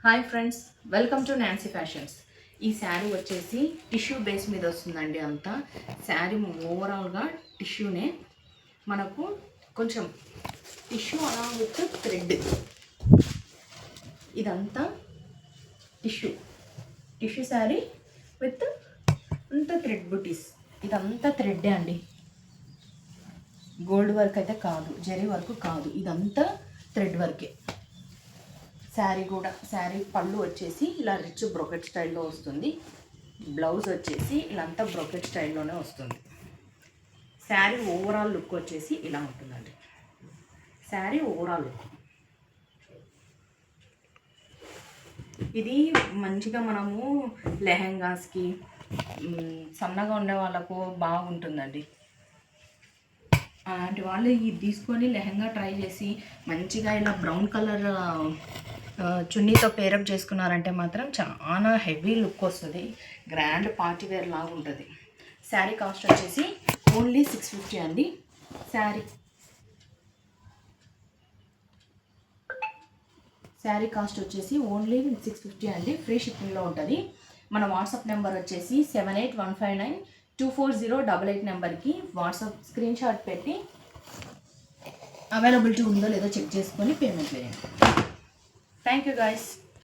Hi friends, welcome to Nancy fashions. ఈ శారీ వచ్చేసి tissue base మీద వస్తుందండి. అంతా శారీ ఓవరాల్గా టిష్యూనే, మనకు కొంచెం టిష్యూ అలా విత్ థ్రెడ్. ఇదంతా టిష్యూ టిష్యూ శారీ విత్ అంతా థ్రెడ్ బుటీస్. ఇదంతా థ్రెడ్డే అండి, గోల్డ్ వర్క్ అయితే కాదు, జరీ వర్క్ కాదు, ఇదంతా థ్రెడ్ వర్కే. శారీ పళ్ళు వచ్చేసి ఇలా రిచ్ బ్రోకెట్ స్టైల్లో వస్తుంది. బ్లౌజ్ వచ్చేసి ఇలా అంతా బ్రోకెట్ స్టైల్లోనే వస్తుంది. శారీ ఓవరాల్ లుక్ వచ్చేసి ఇలా ఉంటుందండి. శారీ ఓవరాల్ లుక్ ఇది మంచిగా మనము లెహెంగాస్కి సన్నగా ఉండే వాళ్ళకు బాగుంటుందండి. అలాంటి వాళ్ళు ఇది తీసుకొని లెహెంగా ట్రై చేసి మంచిగా ఇలా బ్రౌన్ కలర్ చున్నీతో పేరప్ చేసుకున్నారంటే మాత్రం చాలా హెవీ లుక్ వస్తుంది, గ్రాండ్ పార్టీ వేర్ లాగా ఉంటుంది. శారీ కాస్ట్ వచ్చేసి ఓన్లీ 650 అండి. శారీ కాస్ట్ వచ్చేసి ఓన్లీ 650 అండి. ఫ్రీ షిప్పింగ్లో ఉంటుంది. మన వాట్సాప్ నెంబర్ వచ్చేసి 7815924088 నెంబర్కి వాట్సాప్ స్క్రీన్ షాట్ పెట్టి అవైలబిలిటీ ఉందో లేదో చెక్ చేసుకొని పేమెంట్ చేయండి. Thank you guys.